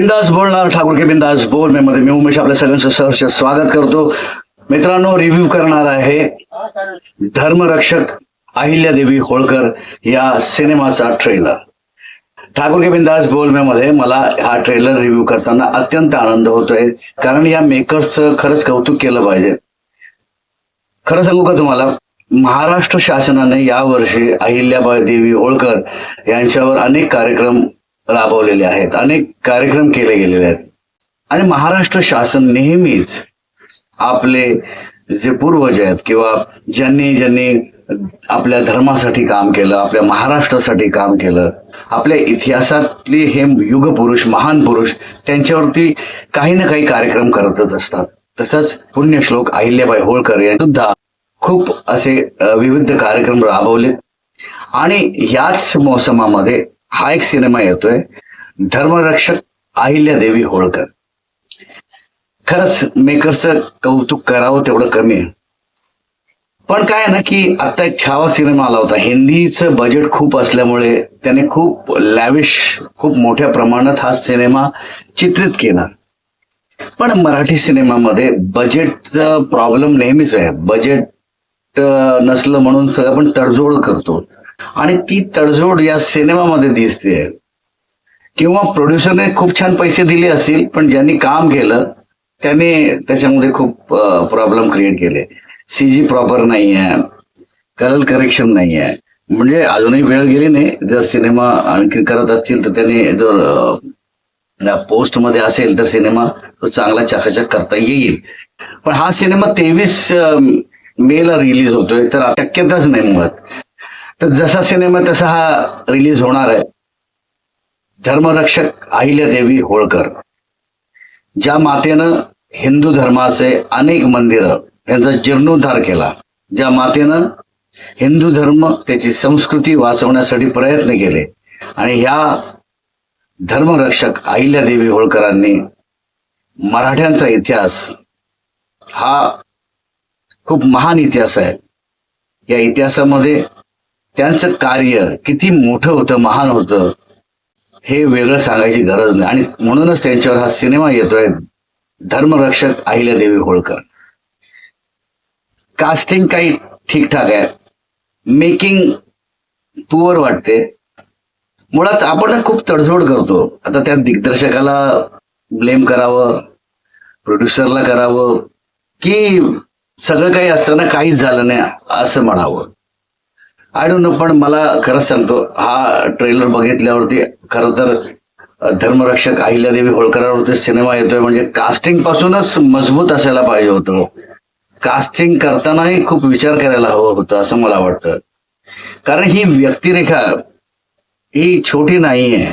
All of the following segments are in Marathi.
बिंदास बोलणार ठाकूर के बिंदास बोल मध्ये मी उमेश आपल्या सगळ्यांचं सहर्ष स्वागत करतो. मित्रांनो, रिव्ह्यू करणार आहे धर्मरक्षक अहिल्यादेवी होळकर या सिनेमाचा ट्रेलर. ठाकूर के बिंदास बोल मध्ये मला हा ट्रेलर रिव्ह्यू करताना अत्यंत आनंद होतोय, कारण या मेकर्सचं खरंच कौतुक केलं पाहिजे. खरं सांगू का तुम्हाला, महाराष्ट्र शासनाने यावर्षी अहिल्याबाई देवी होळकर यांच्यावर अनेक कार्यक्रम राबवलेले आहेत, अनेक कार्यक्रम केले गेलेले आहेत. आणि महाराष्ट्र शासन नेहमीच आपले जे पूर्वज आहेत किंवा ज्यांनी ज्यांनी आपल्या धर्मासाठी काम केलं, आपल्या महाराष्ट्रासाठी काम केलं, आपल्या इतिहासातले हे युगपुरुष, महान पुरुष, त्यांच्यावरती काही ना काही कार्यक्रम करतच असतात. तसंच पुण्यश्लोक अहिल्याबाई होळकर यांनी सुद्धा खूप असे विविध कार्यक्रम राबवले. आणि याच मोसमामध्ये हा एक सिनेमा येतोय, धर्मरक्षक अहिल्यादेवी होळकर. खरंच मेकर्सचं कौतुक करावं तेवढं कमी आहे. पण काय आहे ना की आता एक छावा सिनेमा आला होता, हिंदीचं बजेट खूप असल्यामुळे त्याने खूप लॅविश, खूप मोठ्या प्रमाणात हा सिनेमा चित्रित केला. पण मराठी सिनेमामध्ये बजेटचा प्रॉब्लेम नेहमीच आहे. बजेट नसलं म्हणून सगळं आपण तडजोड करतो, आणि ती तडजोड या सिनेमामध्ये दिसते. किंवा प्रोड्युसरने खूप छान पैसे दिले असतील, पण ज्यांनी काम केलं त्याने त्याच्यामध्ये खूप प्रॉब्लेम क्रिएट केले. सीजी प्रॉपर नाही आहे, कलर करेक्शन नाही आहे. म्हणजे अजूनही वेळ गेली नाही. जर सिनेमा आणखी करत असतील तर त्याने जर पोस्ट मध्ये असेल तर सिनेमा तो चांगला चकाचक करता येईल. पण हा सिनेमा 23 मेला रिलीज होतोय, तर शक्यताच नाही मुळात. तर जसा सिनेमा तसा हा रिलीज होणार आहे. धर्मरक्षक अहिल्यादेवी होळकर, ज्या मातेनं हिंदू धर्माचे अनेक मंदिरं यांचा जीर्णोद्धार केला, ज्या मातेनं हिंदू धर्म, त्याची संस्कृती वाचवण्यासाठी प्रयत्न केले, आणि ह्या धर्मरक्षक अहिल्यादेवी होळकरांनी मराठ्यांचा इतिहास हा खूप महान इतिहास आहे. या इतिहासामध्ये त्यांचं कार्य किती मोठं होतं, महान होतं, हे वेगळं सांगायची गरज नाही. आणि म्हणूनच त्यांच्यावर हा सिनेमा येतोय, धर्मरक्षक अहिल्यादेवी होळकर. कास्टिंग काही ठीकठाक आहे, मेकिंग पुअर वाटते. मुळात आपण खूप तडजोड करतो. आता त्या दिग्दर्शकाला ब्लेम करावं, प्रोड्युसरला करावं, की सगळं काही असताना काहीच झालं नाही असं म्हणावं, आय डोंट नो. पण मला खरंच सांगतो, हा ट्रेलर बघितल्यावरती खरं तर धर्मरक्षक अहिल्यादेवी होळकरांवरती सिनेमा येतोय म्हणजे कास्टिंग पासूनच मजबूत असायला पाहिजे होतं. कास्टिंग करतानाही खूप विचार करायला हवं होतं असं मला वाटतं. कारण ही व्यक्तिरेखा ही छोटी नाहीये.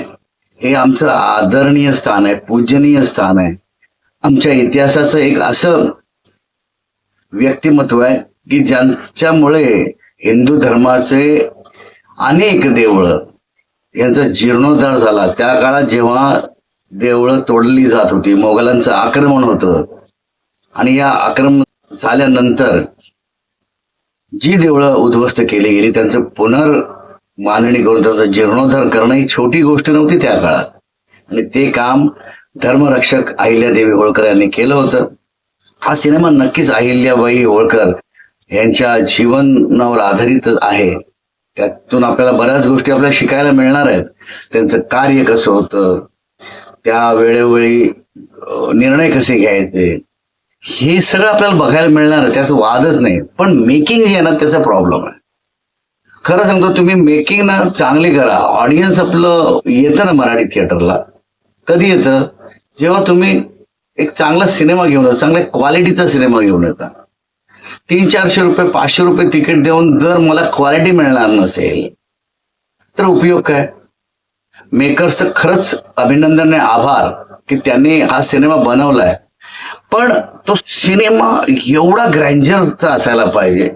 हे आमचं आदरणीय स्थान आहे, पूजनीय स्थान आहे. आमच्या इतिहासाचं एक असं व्यक्तिमत्व आहे की ज्यांच्यामुळे हिंदू धर्माचे अनेक देवळं यांचा जीर्णोद्धार झाला. त्या काळात जेव्हा देवळं तोडली जात होती, मोगलांचं आक्रमण होतं, आणि या आक्रमण झाल्यानंतर जी देवळं उद्ध्वस्त केली गेली त्यांचं पुनर्बांधणी करून त्यांचा जीर्णोद्धार करणं ही छोटी गोष्ट नव्हती त्या काळात. आणि ते काम धर्मरक्षक अहिल्यादेवी होळकर यांनी केलं होतं. हा सिनेमा नक्कीच अहिल्याबाई होळकर यांच्या जीवनावर आधारित आहे. त्यातून आपल्याला बऱ्याच गोष्टी आपल्याला शिकायला मिळणार आहेत. त्यांचं कार्य कसं होतं, त्या वेळोवेळी निर्णय कसे घ्यायचे, हे सगळं आपल्याला बघायला मिळणार आहे, त्यात वादच नाही. पण मेकिंग जे आहे ना, त्याचा प्रॉब्लेम आहे. खरं सांगतो, तुम्ही मेकिंग ना चांगली करा. ऑडियन्स आपलं येतं ना मराठी थिएटरला, कधी येतं जेव्हा तुम्ही एक चांगला सिनेमा घेऊन येता, चांगल्या क्वालिटीचा सिनेमा घेऊन येता. 300-400 रुपये, 500 रुपये तिकीट देऊन जर मला क्वालिटी मिळणार नसेल तर उपयोग काय? मेकर्सचं खरंच अभिनंदन आहे, आभार की त्यांनी हा सिनेमा बनवलाय. पण तो सिनेमा एवढा ग्रँजरचा असायला पाहिजे,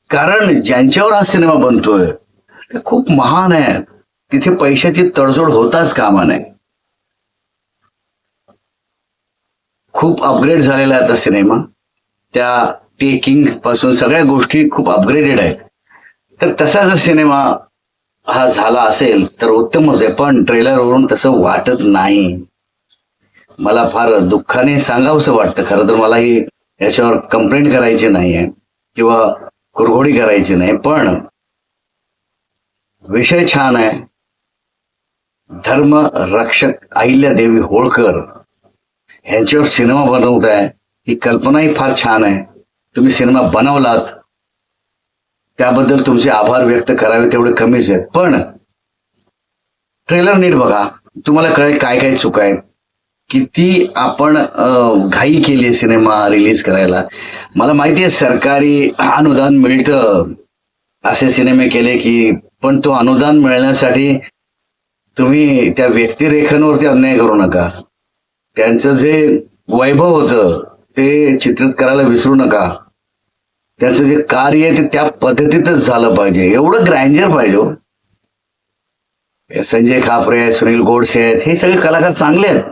कारण ज्यांच्यावर हा सिनेमा बनतोय ते खूप महान आहे. तिथे पैशाची तडजोड होताच कामा नये. खूप अपग्रेड झालेला आहे आता सिनेमा. त्या टेकिंग पासून सगळ्या गोष्टी खूप अपग्रेडेड आहेत. तर तसा जर सिनेमा हा झाला असेल तर उत्तमच आहे, पण ट्रेलरवरून तसं वाटत नाही. मला फार दुःखाने सांगावंसं वाटतं. खरं तर मला ही याच्यावर कंप्लेंट करायची नाहीये किंवा कुरघोडी करायची नाही, पण विषय छान आहे. धर्मरक्षक अहिल्यादेवी होळकर ह्यांच्यावर सिनेमा बनवताय, ही कल्पनाही फार छान आहे. तुम्ही सिनेमा बनवलात त्याबद्दल तुमचे आभार व्यक्त करावे तेवढे कमीच आहेत. पण ट्रेलर नीट बघा, तुम्हाला कळेल काय काय चुका आहेत, किती आपण घाई केली सिनेमा रिलीज करायला. मला माहिती आहे सरकारी अनुदान मिळतं असे सिनेमे केले की, पण तो अनुदान मिळण्यासाठी तुम्ही त्या व्यक्तिरेखांवरती अन्याय करू नका. त्यांचं जे वैभव होतं ते चित्रित करायला विसरू नका. त्याचं जे कार्य आहे ते त्या पद्धतीतच झालं पाहिजे. एवढं ग्रँजर पाहिजे हो. संजय खापरे, सुनील गोडसे आहेत, हे सगळे कलाकार चांगले आहेत.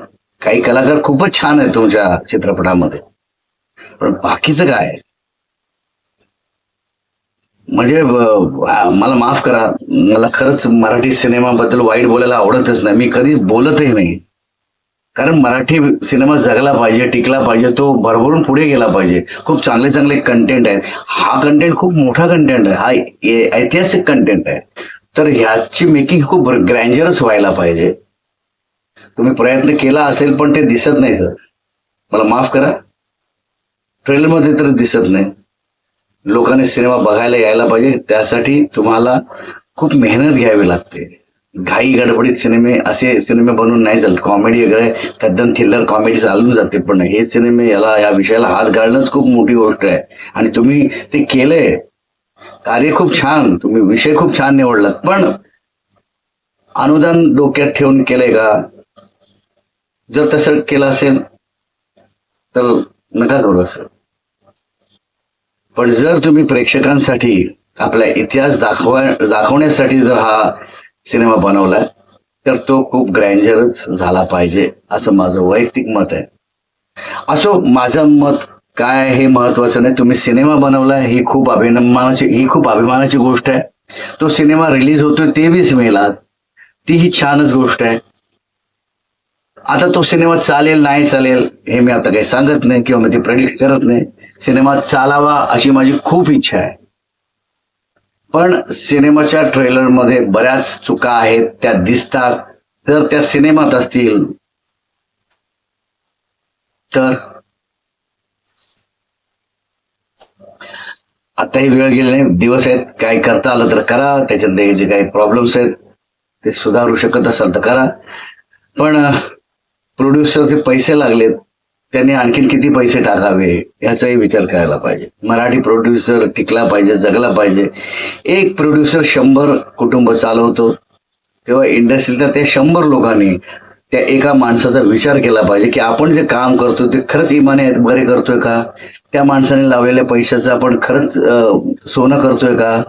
काही कलाकार खूपच छान आहेत तुमच्या चित्रपटामध्ये, पण बाकीचं काय? म्हणजे मला माफ करा, मला खरंच मराठी सिनेमाबद्दल वाईट बोलायला आवडतच नाही. मी कधी बोलतही नाही, कारण मराठी सिनेमा जगला पाहिजे, टिकला पाहिजे, तो भरभरून पुढे गेला पाहिजे. खूप चांगले चांगले कंटेंट आहेत. हा कंटेंट खूप मोठा कंटेंट आहे, हा ऐतिहासिक कंटेंट आहे. तर ह्याची मेकिंग खूप ग्रँजरच व्हायला पाहिजे. तुम्ही प्रयत्न केला असेल पण ते दिसत नाही सर. मला माफ करा, ट्रेलरमध्ये तर दिसत नाही. लोकांनी सिनेमा बघायला यायला पाहिजे, त्यासाठी तुम्हाला खूप मेहनत घ्यावी लागते. घाई गडबडीत असे सिनेमे बनवून नाही चालत. कॉमेडी वगैरे तद्दन थ्रिलर कॉमेडी चालून जाते, पण हे सिनेमे या विषयाला हात घालणंच खूप मोठी गोष्ट आहे. आणि तुम्ही ते केलंय, कार्य खूप छान, तुम्ही विषय खूप छान निवडलात, पण अनुदान डोक्यात ठेवून केलंय का? जर तसं केलं असेल तर नका करू असं. पण जर तुम्ही प्रेक्षकांसाठी आपला इतिहास दाखवण्यासाठी जर हा सिनेमा बनवलाय तर तो खूप ग्रँजरच झाला पाहिजे, असं माझं वैयक्तिक मत आहे. असो, माझं मत काय हे महत्वाचं नाही. तुम्ही सिनेमा बनवलाय ही खूप अभिमानाची गोष्ट आहे. तो सिनेमा रिलीज होतोय 23 मेला, ती ही छानच गोष्ट आहे. आता तो सिनेमा चालेल नाही चालेल हे मी आता काही सांगत नाही किंवा मी ते प्रेडिक्ट करत नाही. सिनेमा चालावा अशी माझी खूप इच्छा आहे. पण सिनेमाच्या ट्रेलरमध्ये बऱ्याच चुका आहेत, त्या दिसतात. जर त्या सिनेमात असतील तर आताही वेळ गेली नाही, दिवस आहेत. काय करता आलं तर करा, त्याच्यातले जे काही प्रॉब्लेम्स आहेत ते सुधारू शकत असाल तर करा. पण प्रोड्युसरचे पैसे लागलेत, त्यांनी आणखीन किती पैसे टाकावे याचाही विचार करायला पाहिजे. मराठी प्रोड्युसर टिकला पाहिजे, जगला पाहिजे. एक प्रोड्युसर 100 कुटुंब चालवतो, तेव्हा इंडस्ट्रीतल्या त्या 100 लोकांनी त्या एका माणसाचा विचार केला पाहिजे की आपण जे काम करतो ते खरंच इमाने बरे करतोय का? त्या माणसाने लावलेल्या पैशाचं आपण खरंच सोनं करतोय का?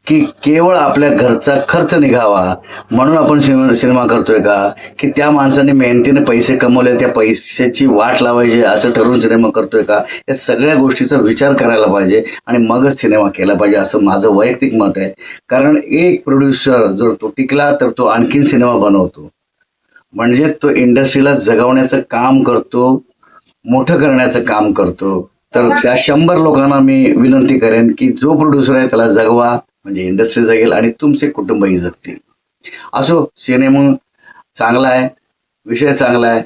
की केवळ आपल्या घरचा खर्च निघावा म्हणून आपण सिनेमा करतोय का? की त्या माणसाने मेहनतीने पैसे कमवले, त्या पैशाची वाट लावायची असं ठरवून सिनेमा करतोय का? या सगळ्या गोष्टीचा विचार करायला पाहिजे आणि मगच सिनेमा केला पाहिजे, असं माझं वैयक्तिक मत आहे. कारण एक प्रोड्युसर जर तो टिकला तर तो आणखीन सिनेमा बनवतो, म्हणजे तो इंडस्ट्रीला जगवण्याचं काम करतो, मोठं करण्याचं काम करतो. तर त्या 100 लोकांना मी विनंती करेन की जो प्रोड्युसर आहे त्याला जगवा, म्हणजे इंडस्ट्री जगेल आणि तुमचे कुटुंबही जगतील. असो, सिनेमा चांगला आहे, विषय चांगला आहे,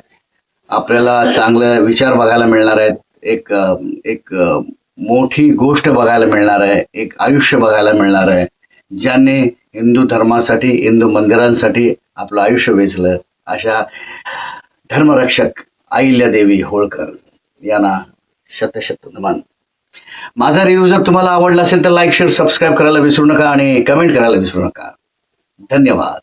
आपल्याला चांगले विचार बघायला मिळणार आहेत, एक मोठी गोष्ट बघायला मिळणार आहे, एक आयुष्य बघायला मिळणार आहे, ज्याने हिंदू धर्मासाठी, हिंदू मंदिरांसाठी आपलं आयुष्य वेचलं, अशा धर्मरक्षक अहिल्यादेवी होळकर यांना शतशत नमन. माझा रिव्ह्यू जर तुम्हाला आवडला असेल तर लाईक, शेअर, सबस्क्राईब करायला विसरू नका आणि कमेंट करायला विसरू नका. धन्यवाद.